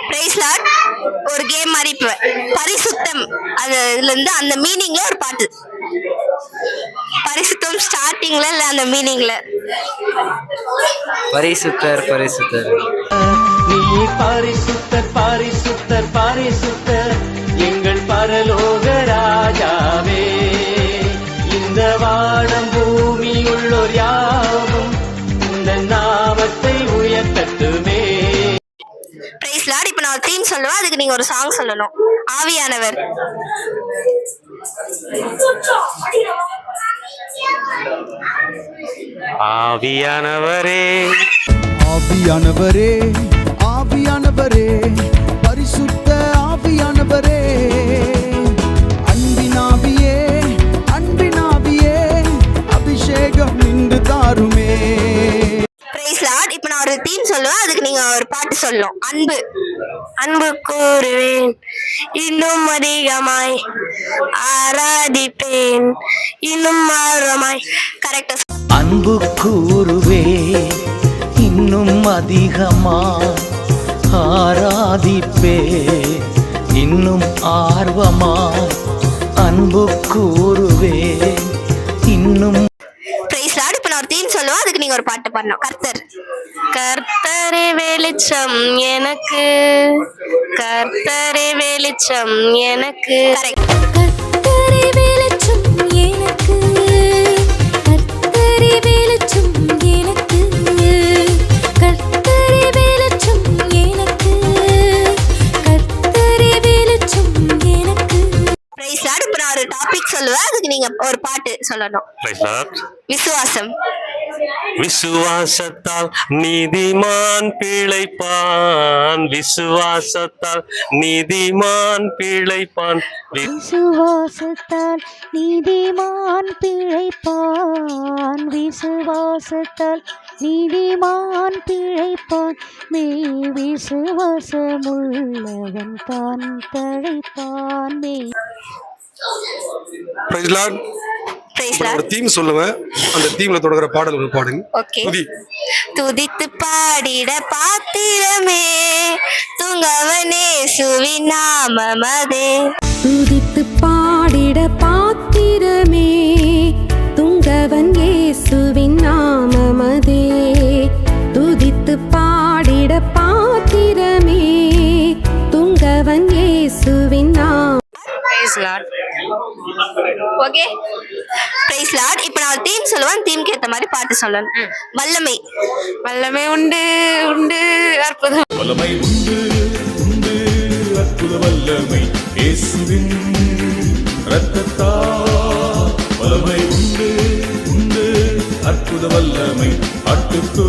Price Lord. ஒரு game மாதிரி இப்ப பரிசுத்தம் அதுல இருந்து அந்த மீனிங்ல ஒரு பாட்டு. பரிசுத்தம் ஸ்டார்டிங்ல இல்ல அந்த மீனிங்ல. பரிசுத்தர் பரிசுத்தர் நீ பரிசுத்தர் பரிசுத்தர் பரிசுத்தர் எங்கள் பரலோக ராஜாவே. இந்த வானம் பூமி உள்ளோர் யாவும் இந்த நாமத்தை உயர்த்தட்டுமே. Price Lord. இப்ப நான் ஒரு தீம் சொல்லுவேன், அதுக்கு நீங்க ஒரு சாங் சொல்லணும். ஆவியானவர். ஆவியானவரே ஆவியானவரே ஆவியானவரே பரிசுத்த ஆவியானவரே அன்பினாவியே அன்பினாவியே அபிஷேகம் இன்று தாருமே. Praise Lord. இப்ப நான் ஒரு தீம் சொல்லுவேன், அதுக்கு நீங்க ஒரு பாட்டு சொல்லணும். அன்பு. அன்பு கூறுவேன் இன்னும் அதிகமாய் ஆராதிப்பேன் இன்னும் ஆர்வமாய். கரெக்டா? அன்பு கூறுவே இன்னும் அதிகமாய் ஆராதிப்பே இன்னும் ஆர்வமாய் அன்பு கூறுவே இன்னும். Praise Lord. இப்ப நான் ஒரு தீம் சொல்லுவேன், அதுக்கு நீங்க ஒரு பாட்டு பாடணும். கர்த்தர். கர்த்தரே வெளிச்சம் எனக்கு, கர்த்தரே வெளிச்சம் எனக்கு. கரெக்ட். கர்த்தரே வெளிச்சம் எனக்கு, கர்த்தரே வெளிச்சம் எனக்கு, கர்த்தரே வெளிச்சம் எனக்கு, கர்த்தரே வெளிச்சம் எனக்கு. Praise Lord. இப்ப நான் ஒரு டாபிக் சொல்லுவேன், அதுக்கு நீங்க ஒரு பாட்டு சொல்லணும். விசுவாசம். விசுவாசத்தால் நீதிமான் பிழைப்பான், விசுவாசத்தால் நீதிமான் பிழைப்பான், விசுவாசத்தால் நீதிமான் பிழைப்பான், விசுவாசத்தால் நீதிமான் பிழைப்பான், மே விசுவாசமுள்ளவன் தான் தழைப்பான். மே. Praise lord. பிரைஸ் ஒரு லார்ட். தீம் சொல்லுவேன், அந்த தீம்ல தொடங்குற பாடல் ஒரு பாடுங்க. ஓகே. துதி. துதித்து பாடிட பாத்திரமே தூங்கவனே சுவின் நாமமதே. துதித்து பாடிட பாத்திரமே துங்கவன் இயேசுவின் நாமமதே. துதித்து பாடிட பாத்திரமே துங்கவன் இயேசுவின் நாமம். Praise Lord. Okay. Praise Lord. இப்போ நான் தீம் சொல்லுவேன், தீம்க்கு ஏத்த மாதிரி பாட்டு சொல்லணும். வல்லமை. வல்லமை உண்டு உண்டு அற்புதம். வல்லமை உண்டு உண்டு அற்புத வல்லமை இயேசுவின் இரத்தத்தால். வல்லமை உண்டு உண்டு அற்புத வல்லமை ஆட்டுக்கு